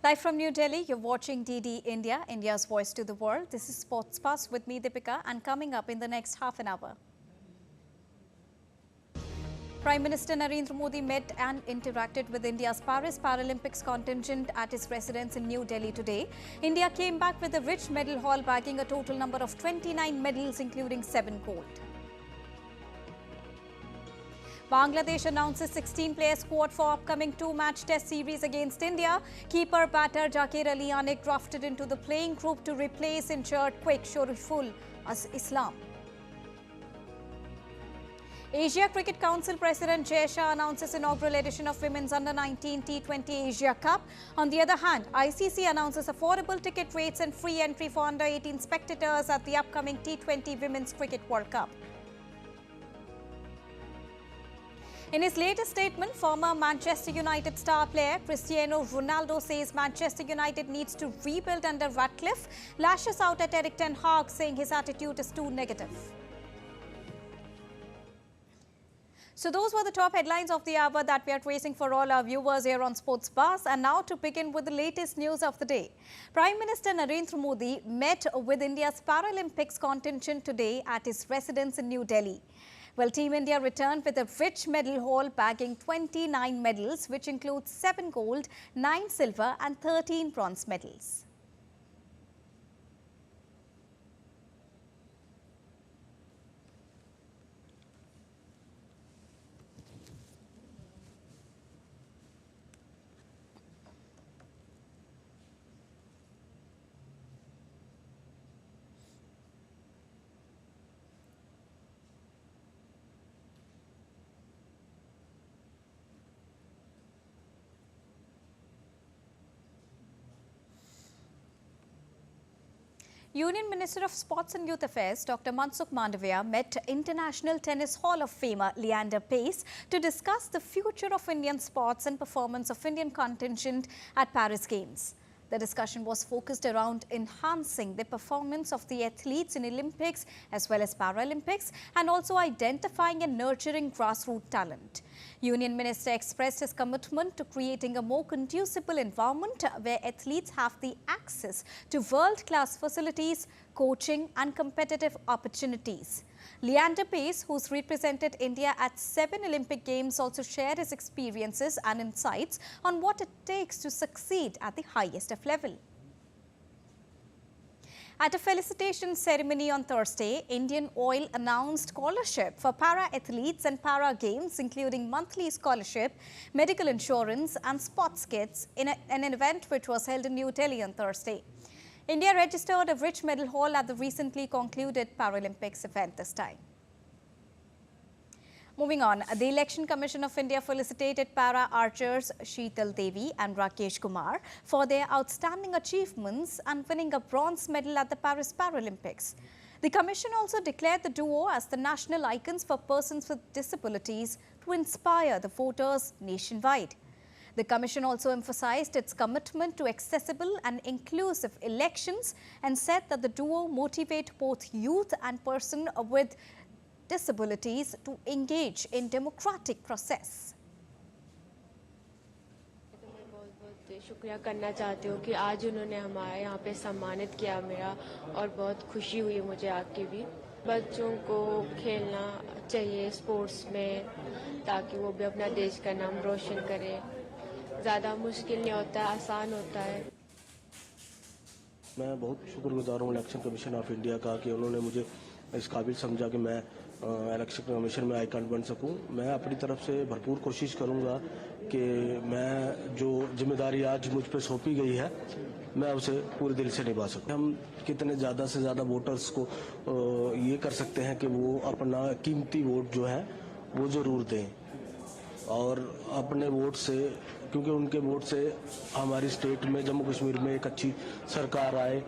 Live from New Delhi, you're watching DD India, India's voice to the world. This is Sports Buzz with me, Deepika, and coming up in the next half an hour. Prime Minister Narendra Modi met and interacted with India's Paris Paralympics contingent at his residence in New Delhi today. India came back with a rich medal haul, bagging a total number of 29 medals, including 7 gold. Bangladesh announces 16-player squad for upcoming 2-match test series against India. Keeper batter Zakir drafted into the playing group to replace injured quick Shoriful as Islam. Asia Cricket Council President Jay Shah announces inaugural edition of Women's Under-19 T20 Asia Cup. On the other hand, ICC announces affordable ticket rates and free entry for under-18 spectators at the upcoming T20 Women's Cricket World Cup. In his latest statement, former Manchester United star player Cristiano Ronaldo says Manchester United needs to rebuild under Ratcliffe, lashes out at Erik ten Hag, saying his attitude is too negative. So those were the top headlines of the hour that we are tracing for all our viewers here on Sports Buzz. And now to begin with the latest news of the day. Prime Minister Narendra Modi met with India's Paralympics contingent today at his residence in New Delhi. Well, Team India returned with a rich medal haul, bagging 29 medals, which includes 7 gold, 9 silver and 13 bronze medals. Union Minister of Sports and Youth Affairs Dr. Mansukh Mandavia met International Tennis Hall of Famer Leander Paes to discuss the future of Indian sports and performance of Indian contingent at Paris Games. The discussion was focused around enhancing the performance of the athletes in Olympics as well as Paralympics, and also identifying and nurturing grassroots talent. Union Minister expressed his commitment to creating a more conducive environment where athletes have the access to world-class facilities, coaching and competitive opportunities. Leander Paes, who's represented India at 7 Olympic Games, also shared his experiences and insights on what it takes to succeed at the highest of level. At a felicitation ceremony on Thursday, Indian Oil announced scholarship for para-athletes and para-games, including monthly scholarship, medical insurance and sports kits in an event which was held in New Delhi on Thursday. India registered a rich medal haul at the recently concluded Paralympics event this time. Moving on, the Election Commission of India felicitated para-archers Sheetal Devi and Rakesh Kumar for their outstanding achievements and winning a bronze medal at the Paris Paralympics. The Commission also declared the duo as the national icons for persons with disabilities to inspire the voters nationwide. The Commission also emphasized its commitment to accessible and inclusive elections and said that the duo motivate both youth and persons with disabilities to engage in democratic process. मैं बहुत शुक्रिया करना चाहती हूँ कि आज उन्होंने हमारे यहाँ पे सम्मानित किया मेरा, और बहुत खुशी हुई मुझे आके भी। बच्चों को खेलना चाहिए स्पोर्ट्स में, ताकि वो भी अपना देश का नाम रोशन करें। ज़्यादा मुश्किल नहीं होता है, आसान होता है। मैं बहुत शुक्रगुजार हूँ इलेक्शन कमीशन ऑफ इंडिया का कि उन्होंने मुझे इस काबिल समझा कि मैं इलेक्शन कमीशन में आइकॉन बन सकूं। मैं अपनी तरफ से भरपूर कोशिश करूंगा कि मैं जो जिम्मेदारी आज मुझ पे सौंपी गई है मैं उसे पूरे दिल से निभा सकूं। हम कितने ज़्यादा से ज़्यादा वोटर्स को ये कर सकते हैं कि वो अपना कीमती वोट जो है वो ज़रूर दें, और अपने वोट से, क्योंकि उनके वोट से हमारी स्टेट में जम्मू कश्मीर में एक अच्छी सरकार आए।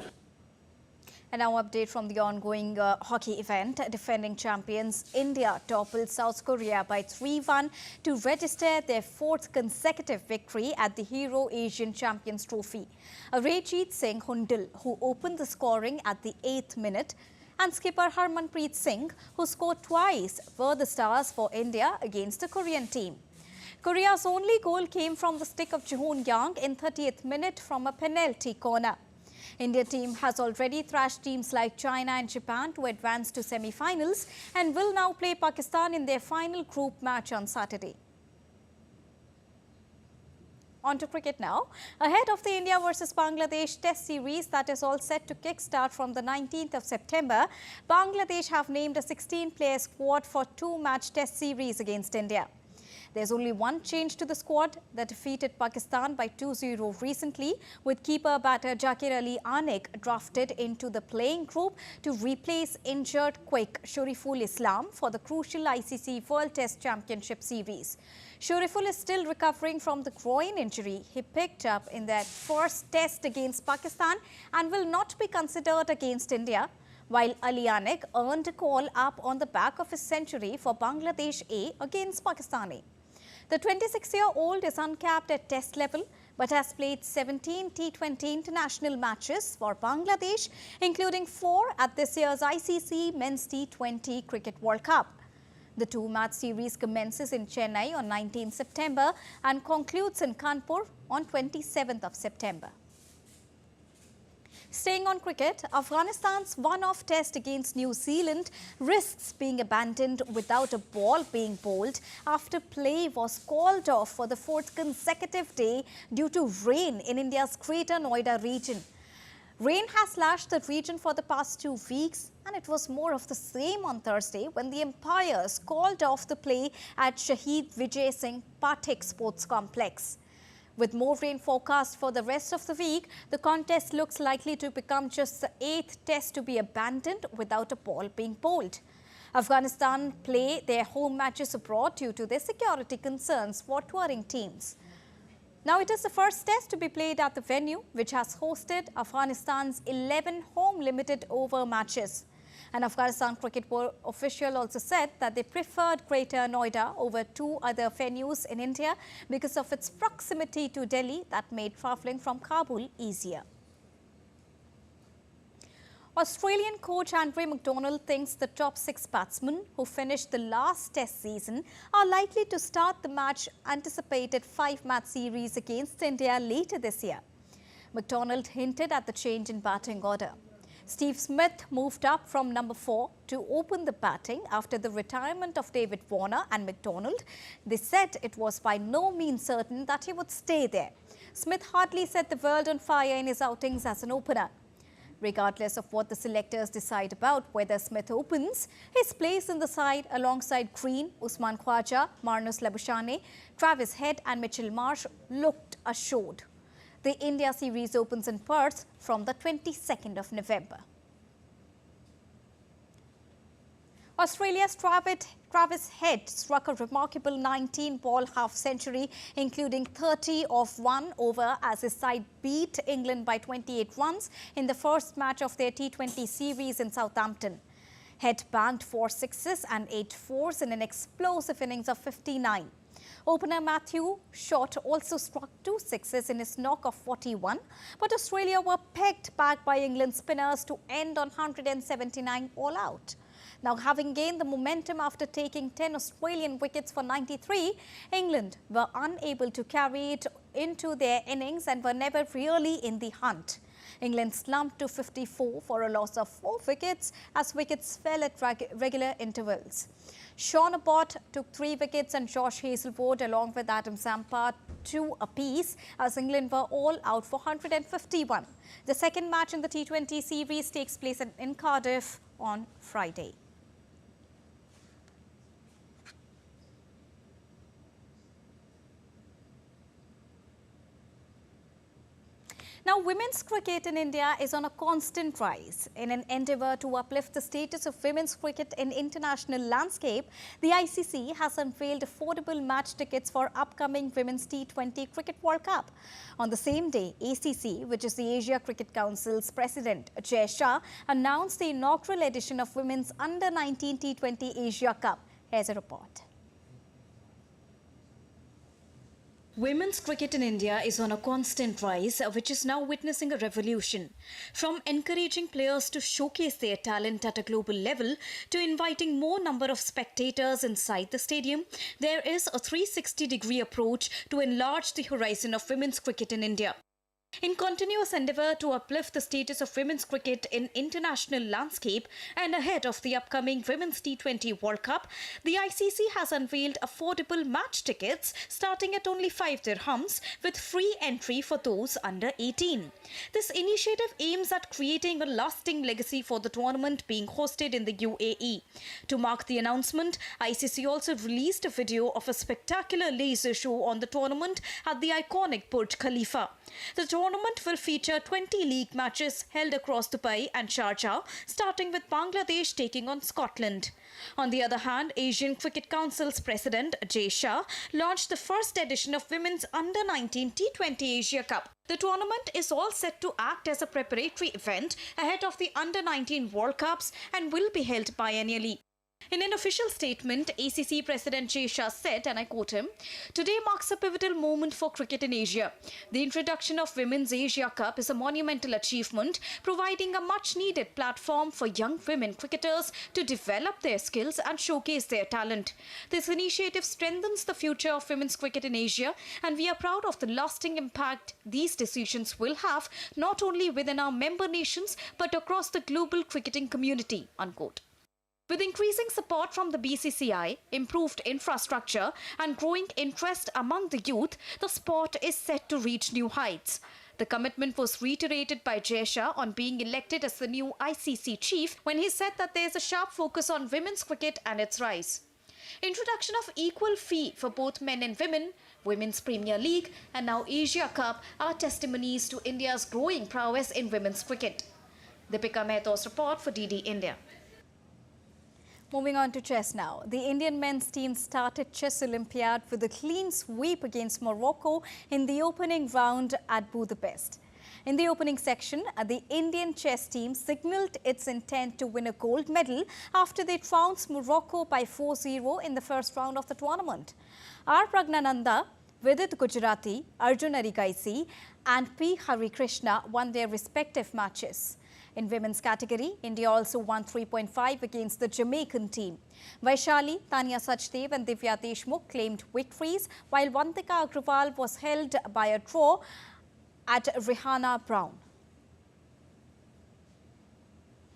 And now update from the ongoing hockey event. Defending champions India toppled South Korea by 3-1 to register their 4th consecutive victory at the Hero Asian Champions Trophy. Rajit Singh Hundal, who opened the scoring at the 8th minute, and skipper Harmanpreet Singh, who scored twice, were the stars for India against the Korean team. Korea's only goal came from the stick of Ji-hoon Yang in 30th minute from a penalty corner. India team has already thrashed teams like China and Japan to advance to semi-finals and will now play Pakistan in their final group match on Saturday. On to cricket now. Ahead of the India versus Bangladesh Test series that is all set to kickstart from the 19th of September, Bangladesh have named a 16-player squad for two-match Test series against India. There's only one change to the squad that defeated Pakistan by 2-0 recently, with keeper-batter Zakir Anik drafted into the playing group to replace injured quick Shoriful Islam for the crucial ICC World Test Championship Series. Shoriful is still recovering from the groin injury he picked up in that first test against Pakistan and will not be considered against India, while Anik earned a call up on the back of his century for Bangladesh A against Pakistan A. The 26-year-old is uncapped at test level but has played 17 T20 international matches for Bangladesh, including 4 at this year's ICC Men's T20 Cricket World Cup. The two-match series commences in Chennai on 19 September and concludes in Kanpur on 27th of September. Staying on cricket, Afghanistan's one-off test against New Zealand risks being abandoned without a ball being bowled after play was called off for the 4th consecutive day due to rain in India's Greater Noida region. Rain has lashed the region for the past 2 weeks, and it was more of the same on Thursday when the umpires called off the play at Shahid Vijay Singh Pathik Sports Complex. With more rain forecast for the rest of the week, the contest looks likely to become just the 8th test to be abandoned without a ball being bowled. Afghanistan play their home matches abroad due to their security concerns for touring teams. Now, it is the first test to be played at the venue, which has hosted Afghanistan's 11 home limited over matches. An Afghanistan cricket board official also said that they preferred Greater Noida over 2 other venues in India because of its proximity to Delhi that made travelling from Kabul easier. Australian coach Andre McDonald thinks the top 6 batsmen who finished the last test season are likely to start the match anticipated 5-match series against India later this year. McDonald hinted at the change in batting order. Steve Smith moved up from number 4 to open the batting after the retirement of David Warner and McDonald. They said it was by no means certain that he would stay there. Smith hardly set the world on fire in his outings as an opener. Regardless of what the selectors decide about whether Smith opens, his place in the side alongside Green, Usman Khawaja, Marnus Labuschagne, Travis Head and Mitchell Marsh looked assured. The India series opens in Perth from the 22nd of November. Australia's Travis Head struck a remarkable 19-ball half-century, including 30 of 1 over as his side beat England by 28 runs in the first match of their T20 series in Southampton. Head banked 4 sixes and 8 fours in an explosive innings of 59. Opener Matthew Short also struck 2 sixes in his knock of 41, but Australia were pegged back by England spinners to end on 179 all out. Now, having gained the momentum after taking 10 Australian wickets for 93, England were unable to carry it into their innings and were never really in the hunt. England slumped to 54 for a loss of 4 wickets as wickets fell at regular intervals. Sean Abbott took 3 wickets and Josh Hazlewood along with Adam Zampa 2 apiece as England were all out for 151. The second match in the T20 series takes place in Cardiff on Friday. Now, women's cricket in India is on a constant rise. In an endeavour to uplift the status of women's cricket in international landscape, the ICC has unveiled affordable match tickets for upcoming Women's T20 Cricket World Cup. On the same day, ACC, which is the Asia Cricket Council's president, Jay Shah, announced the inaugural edition of Women's Under-19 T20 Asia Cup. Here's a report. Women's cricket in India is on a constant rise, which is now witnessing a revolution. From encouraging players to showcase their talent at a global level to inviting more number of spectators inside the stadium, there is a 360-degree approach to enlarge the horizon of women's cricket in India. In continuous endeavour to uplift the status of women's cricket in international landscape and ahead of the upcoming Women's T20 World Cup, the ICC has unveiled affordable match tickets starting at only 5 dirhams with free entry for those under 18. This initiative aims at creating a lasting legacy for the tournament being hosted in the UAE. To mark the announcement, ICC also released a video of a spectacular laser show on the tournament at the iconic Burj Khalifa. The tournament will feature 20 league matches held across Dubai and Sharjah, starting with Bangladesh taking on Scotland. On the other hand, Asian Cricket Council's president, Jay Shah, launched the first edition of Women's Under-19 T20 Asia Cup. The tournament is all set to act as a preparatory event ahead of the Under-19 World Cups and will be held biennially. In an official statement, ACC President Jay Shah said, and I quote him, "Today marks a pivotal moment for cricket in Asia. The introduction of Women's Asia Cup is a monumental achievement, providing a much-needed platform for young women cricketers to develop their skills and showcase their talent. This initiative strengthens the future of women's cricket in Asia, and we are proud of the lasting impact these decisions will have not only within our member nations but across the global cricketing community." Unquote. With increasing support from the BCCI, improved infrastructure and growing interest among the youth, the sport is set to reach new heights. The commitment was reiterated by Jay Shah on being elected as the new ICC chief when he said that there is a sharp focus on women's cricket and its rise. Introduction of equal fee for both men and women, Women's Premier League and now Asia Cup are testimonies to India's growing prowess in women's cricket. Deepika Mehta's report for DD India. Moving on to chess now. The Indian men's team started Chess Olympiad with a clean sweep against Morocco in the opening round at Budapest. In the opening section, the Indian chess team signalled its intent to win a gold medal after they trounced Morocco by 4-0 in the first round of the tournament. R. Pragnananda, Vidit Gujarati, Arjun Arigaisi and P. Harikrishna won their respective matches. In women's category, India also won 3.5 against the Jamaican team. Vaishali, Tanya Sachdev and Divya Deshmukh claimed victories, while Vantika Agrawal was held by a draw at Rihanna Brown.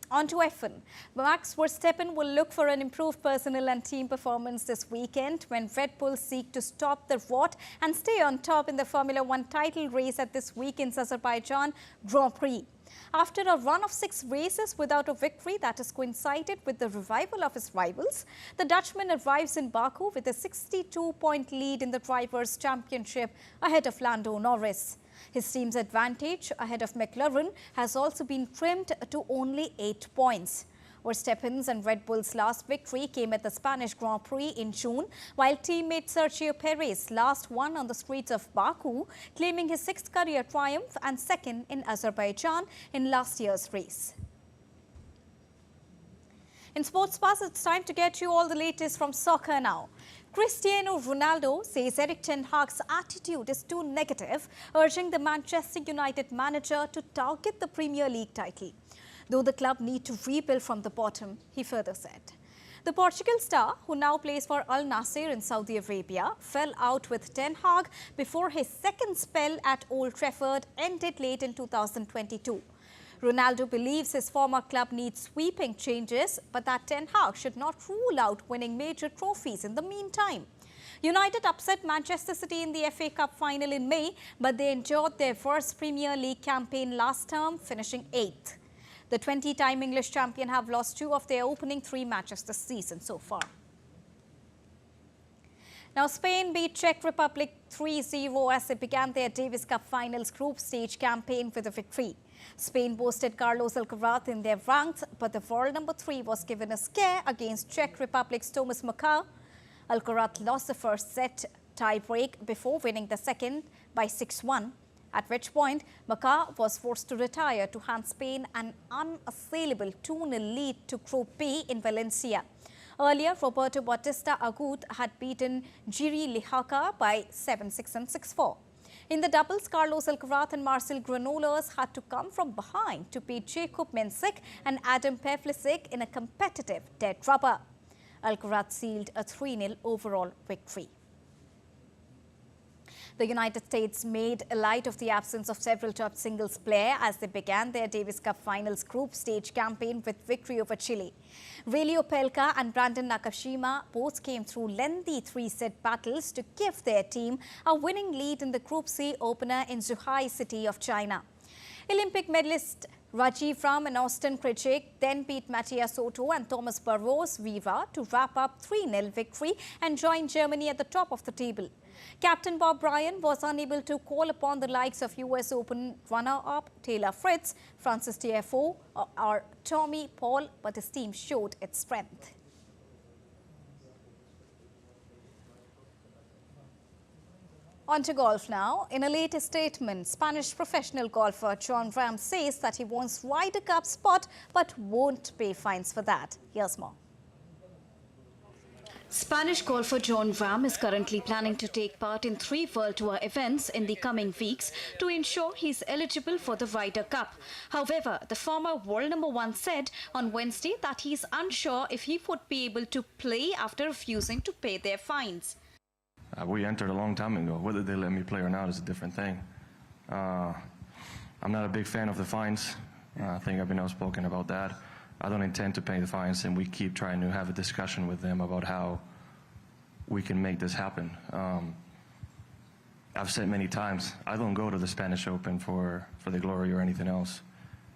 On to F1. Max Verstappen will look for an improved personal and team performance this weekend when Red Bull seek to stop the rot and stay on top in the Formula 1 title race at this weekend's Azerbaijan Grand Prix. After a run of 6 races without a victory that has coincided with the revival of his rivals, the Dutchman arrives in Baku with a 62-point lead in the Drivers' Championship ahead of Lando Norris. His team's advantage ahead of McLaren has also been trimmed to only 8 points. Verstappen's and Red Bull's last victory came at the Spanish Grand Prix in June, while teammate Sergio Perez last won on the streets of Baku, claiming his 6th career triumph and 2nd in Azerbaijan in last year's race. In Sports Buzz, it's time to get you all the latest from soccer now. Cristiano Ronaldo says Erik ten Hag's attitude is too negative, urging the Manchester United manager to target the Premier League title. Though the club need to rebuild from the bottom, he further said. The Portugal star, who now plays for Al Nassr in Saudi Arabia, fell out with Ten Hag before his second spell at Old Trafford ended late in 2022. Ronaldo believes his former club needs sweeping changes, but that Ten Hag should not rule out winning major trophies in the meantime. United upset Manchester City in the FA Cup final in May, but they endured their worst Premier League campaign last term, finishing 8th. The 20-time English champion have lost 2 of their opening 3 matches this season so far. Now, Spain beat Czech Republic 3-0 as they began their Davis Cup Finals group stage campaign with a victory. Spain boasted Carlos Alcaraz in their ranks, but the world number 3 was given a scare against Czech Republic's Thomas Mucha. Alcaraz lost the first set tie-break before winning the second by 6-1. At which point, Mucha was forced to retire to hand Spain an unassailable 2-0 lead to Group B in Valencia. Earlier, Roberto Bautista Agut had beaten Jiri Lihaka by 7-6 and 6-4. In the doubles, Carlos Alcaraz and Marcel Granollers had to come from behind to beat Jakub Mensik and Adam Pavlicek in a competitive dead rubber. Alcaraz sealed a 3-0 overall victory. The United States made light of the absence of several top singles players as they began their Davis Cup Finals group stage campaign with victory over Chile. Reilly Opelka and Brandon Nakashima both came through lengthy 3-set battles to give their team a winning lead in the Group C opener in Zhuhai city of China. Olympic medalist Rajiv Ram and Austin Krejcik then beat Matthias Soto and Thomas Barros Viva to wrap up 3-0 victory and join Germany at the top of the table. Captain Bob Bryan was unable to call upon the likes of US Open runner-up Taylor Fritz, Francis Tiafoe or Tommy Paul, but his team showed its strength. On to golf now. In a latest statement, Spanish professional golfer Jon Rahm says that he wants Ryder Cup spot but won't pay fines for that. Here's more. Spanish golfer Jon Rahm is currently planning to take part in 3 World Tour events in the coming weeks to ensure he's eligible for the Ryder Cup. However, the former world #1 said on Wednesday that he's unsure if he would be able to play after refusing to pay their fines. We entered a long time ago. Whether they let me play or not is a different thing. I'm not a big fan of the fines. I think I've been outspoken about that. I don't intend to pay the fines, and we keep trying to have a discussion with them about how we can make this happen. I've said many times, I don't go to the Spanish Open for the glory or anything else.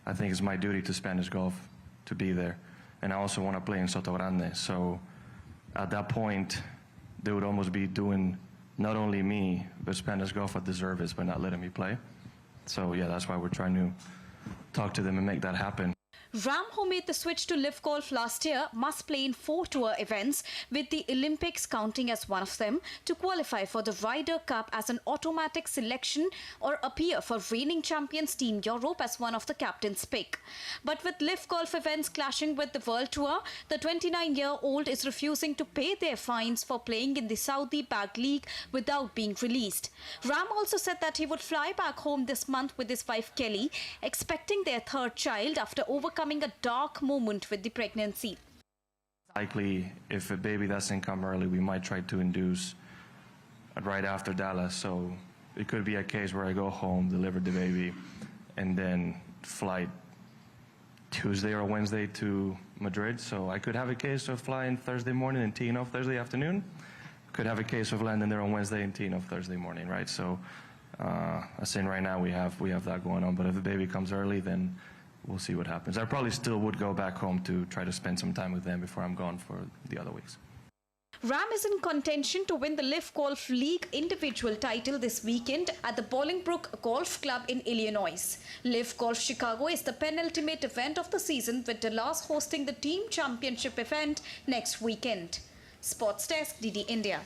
I think it's my duty to Spanish golf to be there, and I also want to play in Soto Grande. So at that point, they would almost be doing not only me, but Spanish golf a disservice by not letting me play. So yeah, that's why we're trying to talk to them and make that happen. Rahm, who made the switch to LIV Golf last year, must play in 4 tour events, with the Olympics counting as one of them, to qualify for the Ryder Cup as an automatic selection or appear for reigning champions Team Europe as one of the captain's pick. But with LIV Golf events clashing with the World Tour, the 29-year-old is refusing to pay their fines for playing in the Saudi Bag League without being released. Rahm also said that he would fly back home this month with his wife Kelly, expecting their 3rd child after overcoming a dark moment with the pregnancy. Likely, if a baby doesn't come early, we might try to induce right after Dallas. So it could be a case where I go home, deliver the baby, and then flight Tuesday or Wednesday to Madrid. So I could have a case of flying Thursday morning and teeing off Thursday afternoon. Could have a case of landing there on Wednesday and teeing off Thursday morning, right? So I'm saying right now we have that going on. But if the baby comes early, then we'll see what happens. I probably still would go back home to try to spend some time with them before I'm gone for the other weeks. Rahm is in contention to win the LIV Golf League individual title this weekend at the Bolingbrook Golf Club in Illinois. LIV Golf Chicago is the penultimate event of the season, with Dallas hosting the team championship event next weekend. Sports Desk, DD India.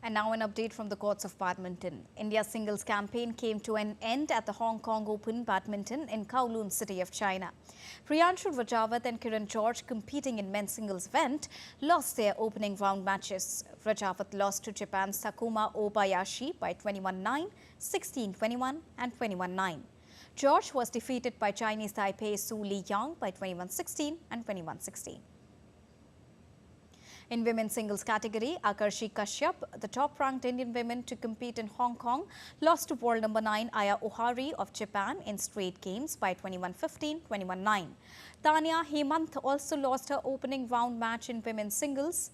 And now an update from the courts of badminton. India's singles campaign came to an end at the Hong Kong Open Badminton in Kowloon City of China. Priyanshu Rajawat and Kiran George, competing in men's singles event, lost their opening round matches. Rajawat lost to Japan's Takuma Obayashi by 21-9, 16-21 and 21-9. George was defeated by Chinese Taipei's Su Liyang by 21-16 and 21-16. In women's singles category, Akarshi Kashyap, the top-ranked Indian women to compete in Hong Kong, lost to world #9 Aya Ohari of Japan in straight games by 21-15, 21-9. Tanya Hemant also lost her opening round match in women's singles.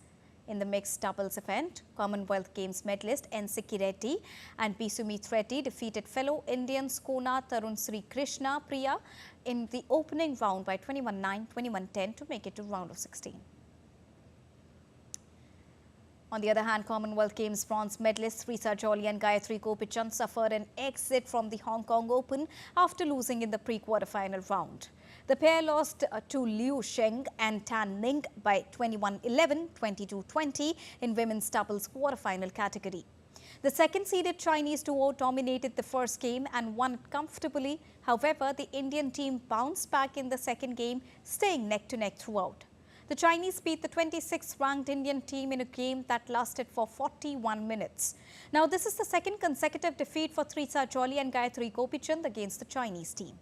In the mixed doubles event, Commonwealth Games medalist N. Sikki Reddy and B. Sumit Reddy defeated fellow Indians Kona Tarun Sri Krishna Priya in the opening round by 21-9, 21-10 to make it to round of 16. On the other hand, Commonwealth Games bronze medalists Risa Jolly and Gayatri Gopichan suffered an exit from the Hong Kong Open after losing in the pre-quarterfinal round. The pair lost to Liu Sheng and Tan Ning by 21-11, 22-20 in women's doubles quarterfinal category. The second-seeded Chinese duo dominated the first game and won it comfortably. However, the Indian team bounced back in the second game, staying neck-to-neck throughout. The Chinese beat the 26th ranked Indian team in a game that lasted for 41 minutes. Now, this is the second consecutive defeat for Trisa Jolly and Gayatri Gopichand against the Chinese team.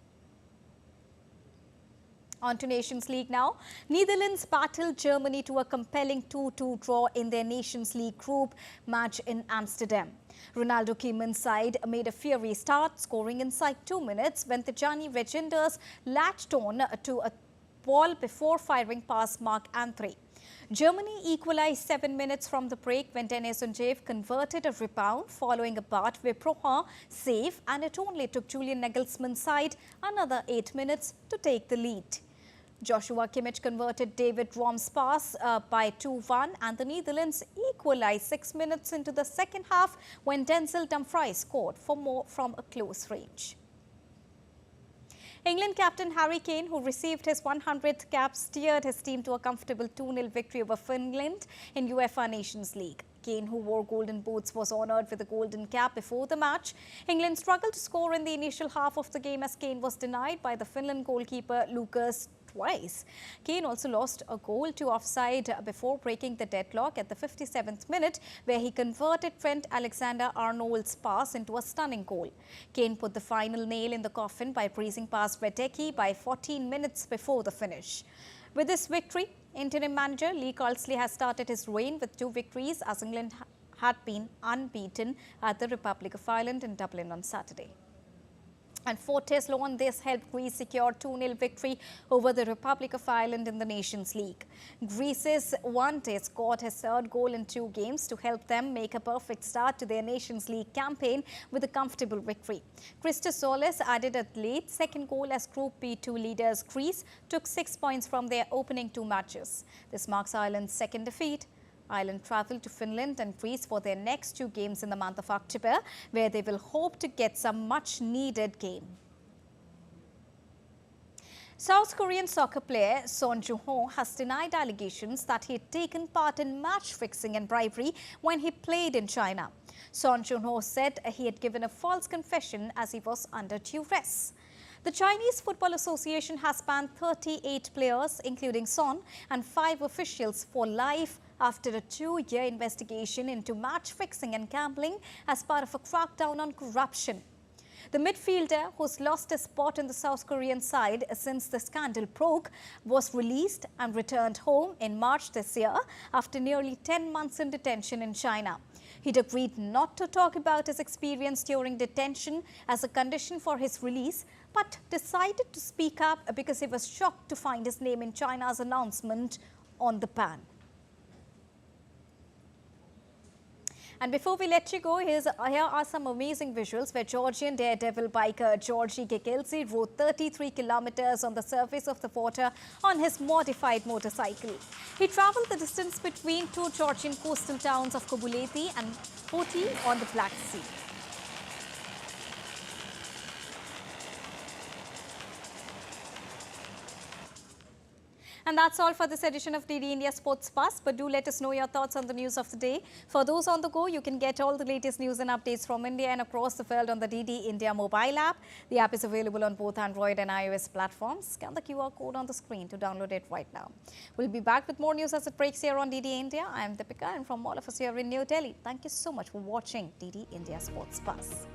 On to Nations League now. Netherlands battled Germany to a compelling 2-2 draw in their Nations League group match in Amsterdam. Ronaldo came inside, made a fiery start, scoring inside 2 minutes when the Tijani Regenders latched on to a ball before firing past Mark Anthony. Germany equalized 7 minutes from the break when Dennis Unjev converted a rebound following a Bart Repertoire save, and it only took Julian Nagelsmann's side another 8 minutes to take the lead. Joshua Kimmich converted David Raum's pass by 2-1, and the Netherlands equalized 6 minutes into the second half when Denzel Dumfries scored for more from a close range. England captain Harry Kane, who received his 100th cap, steered his team to a comfortable 2-0 victory over Finland in UEFA Nations League. Kane, who wore golden boots, was honoured with a golden cap before the match. England struggled to score in the initial half of the game as Kane was denied by the Finland goalkeeper Lucas twice. Kane also lost a goal to offside before breaking the deadlock at the 57th minute, where he converted Trent Alexander-Arnold's pass into a stunning goal. Kane put the final nail in the coffin by breezing past Vedeki by 14 minutes before the finish. With this victory, interim manager Lee Carsley has started his reign with 2 victories as England had been unbeaten at the Republic of Ireland in Dublin on Saturday. And for Tests alone, this helped Greece secure 2-0 victory over the Republic of Ireland in the Nations League. Greece's Wante scored his 3rd goal in 2 games to help them make a perfect start to their Nations League campaign with a comfortable victory. Christos Solis added a late 2nd goal as Group B2 leaders Greece took 6 points from their opening 2 matches. This marks Ireland's 2nd defeat. Ireland travelled to Finland and Greece for their next 2 games in the month of October, where they will hope to get some much-needed game. South Korean soccer player Son Joo-ho has denied allegations that he had taken part in match fixing and bribery when he played in China. Son Joo-ho said he had given a false confession as he was under duress. The Chinese Football Association has banned 38 players, including Son, and 5 officials for life after a 2-year investigation into match fixing and gambling as part of a crackdown on corruption. The midfielder, who's lost his spot in the South Korean side since the scandal broke, was released and returned home in March this year after nearly 10 months in detention in China. He'd agreed not to talk about his experience during detention as a condition for his release, but decided to speak up because he was shocked to find his name in China's announcement on the ban. And before we let you go, here are some amazing visuals where Georgian daredevil biker Georgi Gekilzi rode 33 kilometers on the surface of the water on his modified motorcycle. He travelled the distance between 2 Georgian coastal towns of Kobuleti and Poti on the Black Sea. And that's all for this edition of DD India Sports Buzz. But do let us know your thoughts on the news of the day. For those on the go, you can get all the latest news and updates from India and across the world on the DD India mobile app. The app is available on both Android and iOS platforms. Scan the QR code on the screen to download it right now. We'll be back with more news as it breaks here on DD India. I am Deepika, and from all of us here in New Delhi, thank you so much for watching DD India Sports Buzz.